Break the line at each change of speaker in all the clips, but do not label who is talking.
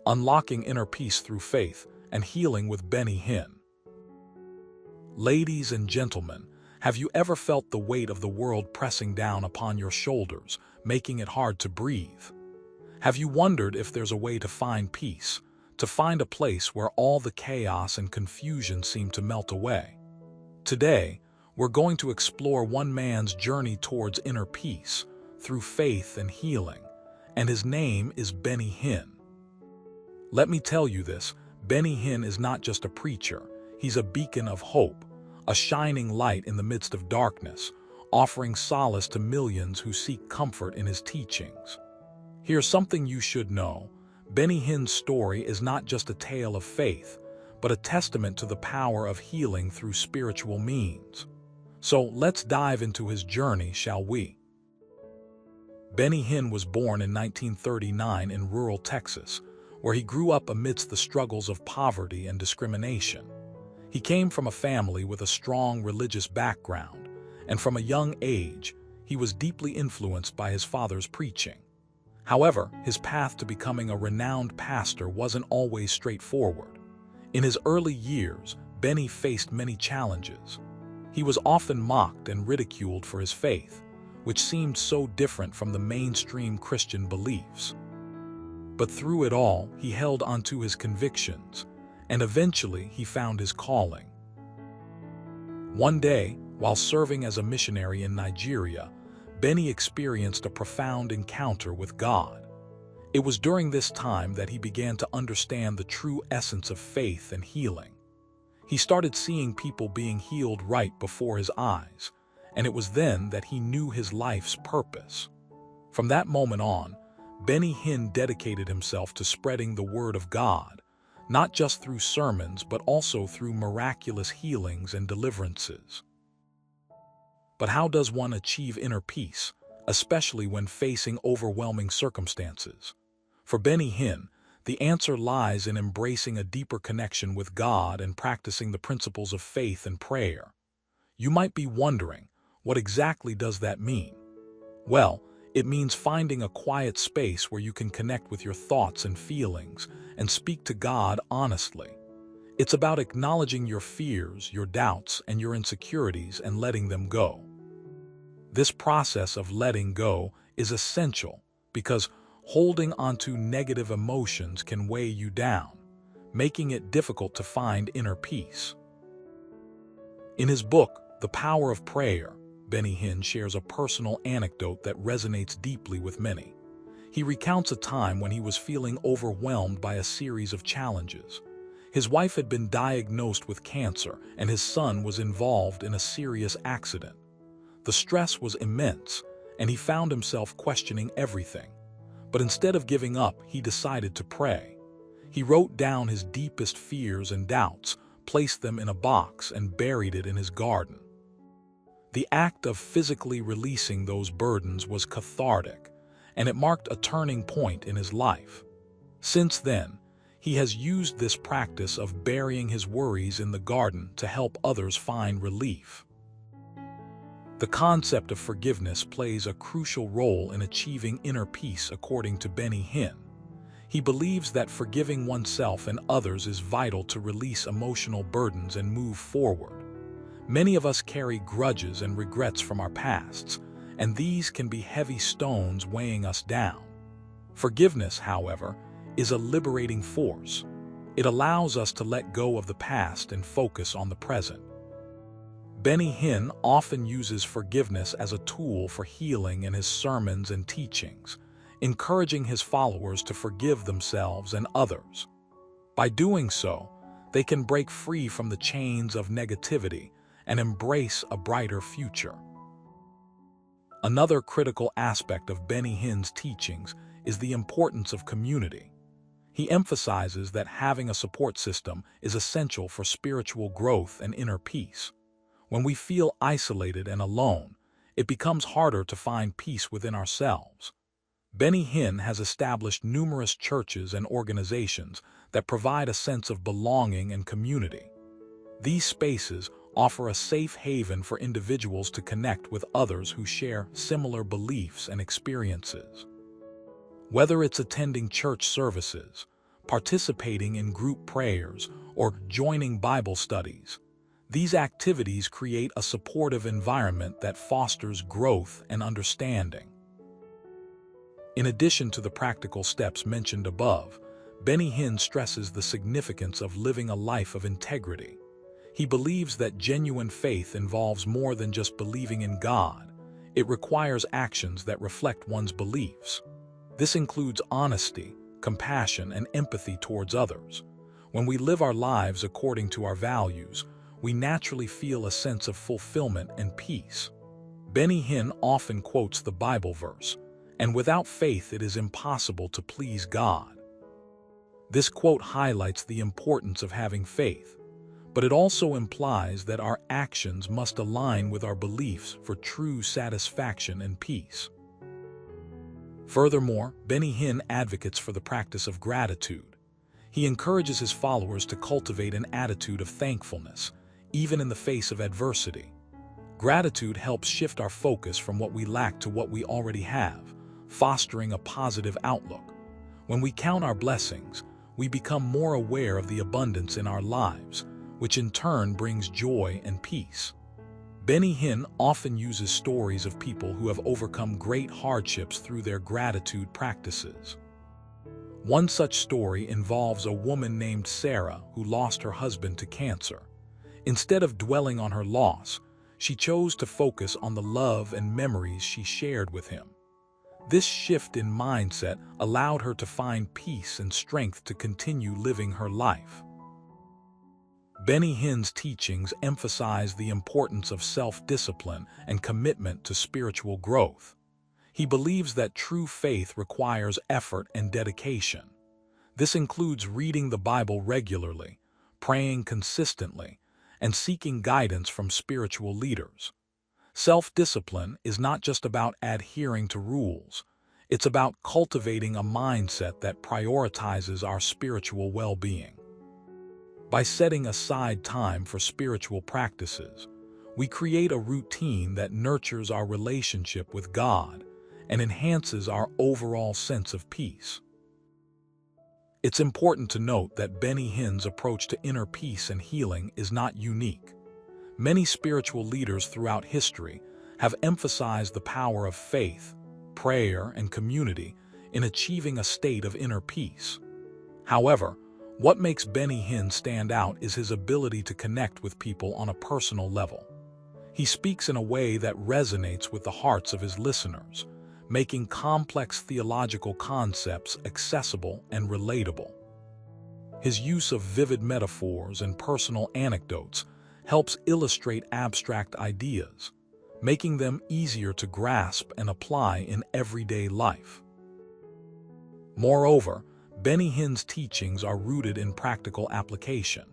Unlocking Inner Peace Through Faith and Healing with Benny Hinn. Ladies and gentlemen, have you ever felt the weight of the world pressing down upon your shoulders, making it hard to breathe? Have you wondered if there's a way to find peace, to find a place where all the chaos and confusion seem to melt away? Today, we're going to explore one man's journey towards inner peace through faith and healing, and his name is Benny Hinn. Let me tell you this, Benny Hinn is not just a preacher, he's a beacon of hope, a shining light in the midst of darkness, offering solace to millions who seek comfort in his teachings. Here's something you should know. Benny Hinn's story is not just a tale of faith, but a testament to the power of healing through spiritual means. So let's dive into his journey, shall we? Benny Hinn was born in 1939 in rural Texas, where he grew up amidst the struggles of poverty and discrimination. He came from a family with a strong religious background, and from a young age, he was deeply influenced by his father's preaching. However, his path to becoming a renowned pastor wasn't always straightforward. In his early years, Benny faced many challenges. He was often mocked and ridiculed for his faith, which seemed so different from the mainstream Christian beliefs. But through it all, he held onto his convictions, and eventually he found his calling. One day, while serving as a missionary in Nigeria, Benny experienced a profound encounter with God. It was during this time that he began to understand the true essence of faith and healing. He started seeing people being healed right before his eyes, and it was then that he knew his life's purpose. From that moment on, Benny Hinn dedicated himself to spreading the word of God, not just through sermons but also through miraculous healings and deliverances. But how does one achieve inner peace, especially when facing overwhelming circumstances? For Benny Hinn, the answer lies in embracing a deeper connection with God and practicing the principles of faith and prayer. You might be wondering, what exactly does that mean? Well, it means finding a quiet space where you can connect with your thoughts and feelings and speak to God honestly. It's about acknowledging your fears, your doubts, and your insecurities and letting them go. This process of letting go is essential because holding onto negative emotions can weigh you down, making it difficult to find inner peace. In his book, The Power of Prayer, Benny Hinn shares a personal anecdote that resonates deeply with many. He recounts a time when he was feeling overwhelmed by a series of challenges. His wife had been diagnosed with cancer, and his son was involved in a serious accident. The stress was immense, and he found himself questioning everything. But instead of giving up, he decided to pray. He wrote down his deepest fears and doubts, placed them in a box, and buried it in his garden. The act of physically releasing those burdens was cathartic, and it marked a turning point in his life. Since then, he has used this practice of burying his worries in the garden to help others find relief. The concept of forgiveness plays a crucial role in achieving inner peace according to Benny Hinn. He believes that forgiving oneself and others is vital to release emotional burdens and move forward. Many of us carry grudges and regrets from our pasts, and these can be heavy stones weighing us down. Forgiveness, however, is a liberating force. It allows us to let go of the past and focus on the present. Benny Hinn often uses forgiveness as a tool for healing in his sermons and teachings, encouraging his followers to forgive themselves and others. By doing so, they can break free from the chains of negativity and embrace a brighter future. Another critical aspect of Benny Hinn's teachings is the importance of community. He emphasizes that having a support system is essential for spiritual growth and inner peace. When we feel isolated and alone, it becomes harder to find peace within ourselves. Benny Hinn has established numerous churches and organizations that provide a sense of belonging and community. These spaces offer a safe haven for individuals to connect with others who share similar beliefs and experiences. Whether it's attending church services, participating in group prayers, or joining Bible studies. These activities create a supportive environment that fosters growth and understanding. In addition to the practical steps mentioned above, Benny Hinn stresses the significance of living a life of integrity. He believes that genuine faith involves more than just believing in God. It requires actions that reflect one's beliefs. This includes honesty, compassion, and empathy towards others. When we live our lives according to our values, we naturally feel a sense of fulfillment and peace. Benny Hinn often quotes the Bible verse, "And without faith it is impossible to please God." This quote highlights the importance of having faith, but it also implies that our actions must align with our beliefs for true satisfaction and peace. Furthermore, Benny Hinn advocates for the practice of gratitude. He encourages his followers to cultivate an attitude of thankfulness, even in the face of adversity. Gratitude helps shift our focus from what we lack to what we already have, fostering a positive outlook. When we count our blessings, we become more aware of the abundance in our lives, which in turn brings joy and peace. Benny Hinn often uses stories of people who have overcome great hardships through their gratitude practices. One such story involves a woman named Sarah who lost her husband to cancer. Instead of dwelling on her loss, she chose to focus on the love and memories she shared with him. This shift in mindset allowed her to find peace and strength to continue living her life. Benny Hinn's teachings emphasize the importance of self-discipline and commitment to spiritual growth. He believes that true faith requires effort and dedication. This includes reading the Bible regularly, praying consistently, and seeking guidance from spiritual leaders. Self-discipline is not just about adhering to rules. It's about cultivating a mindset that prioritizes our spiritual well-being. By setting aside time for spiritual practices, we create a routine that nurtures our relationship with God and enhances our overall sense of peace. It's important to note that Benny Hinn's approach to inner peace and healing is not unique. Many spiritual leaders throughout history have emphasized the power of faith, prayer, and community in achieving a state of inner peace. However, what makes Benny Hinn stand out is his ability to connect with people on a personal level. He speaks in a way that resonates with the hearts of his listeners, making complex theological concepts accessible and relatable. His use of vivid metaphors and personal anecdotes helps illustrate abstract ideas, making them easier to grasp and apply in everyday life. Moreover, Benny Hinn's teachings are rooted in practical application.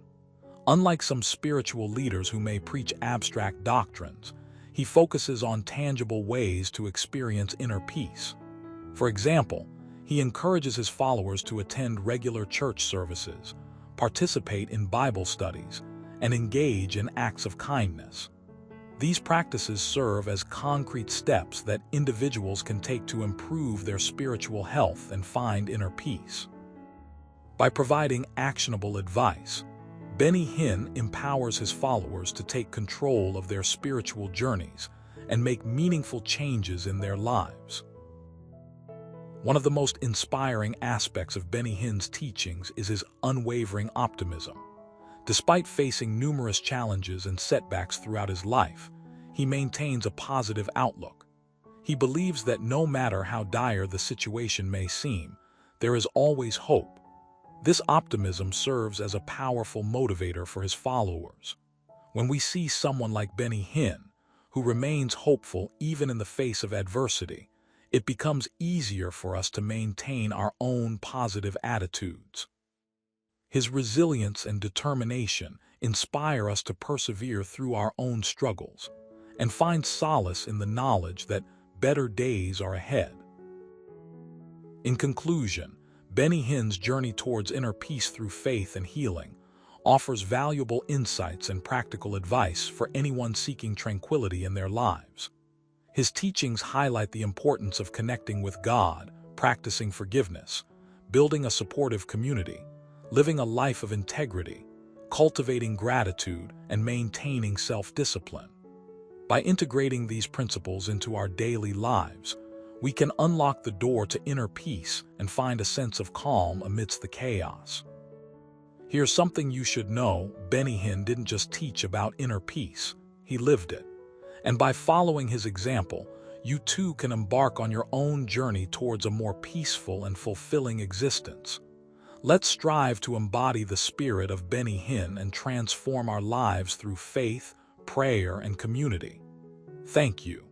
Unlike some spiritual leaders who may preach abstract doctrines, he focuses on tangible ways to experience inner peace. For example, he encourages his followers to attend regular church services, participate in Bible studies, and engage in acts of kindness. These practices serve as concrete steps that individuals can take to improve their spiritual health and find inner peace. By providing actionable advice, Benny Hinn empowers his followers to take control of their spiritual journeys and make meaningful changes in their lives. One of the most inspiring aspects of Benny Hinn's teachings is his unwavering optimism. Despite facing numerous challenges and setbacks throughout his life, he maintains a positive outlook. He believes that no matter how dire the situation may seem, there is always hope. This optimism serves as a powerful motivator for his followers. When we see someone like Benny Hinn, who remains hopeful even in the face of adversity, it becomes easier for us to maintain our own positive attitudes. His resilience and determination inspire us to persevere through our own struggles and find solace in the knowledge that better days are ahead. In conclusion, Benny Hinn's journey towards inner peace through faith and healing offers valuable insights and practical advice for anyone seeking tranquility in their lives. His teachings highlight the importance of connecting with God, practicing forgiveness, building a supportive community, living a life of integrity, cultivating gratitude, and maintaining self-discipline. By integrating these principles into our daily lives, we can unlock the door to inner peace and find a sense of calm amidst the chaos. Here's something you should know: Benny Hinn didn't just teach about inner peace, he lived it. And by following his example, you too can embark on your own journey towards a more peaceful and fulfilling existence. Let's strive to embody the spirit of Benny Hinn and transform our lives through faith, prayer, and community. Thank you.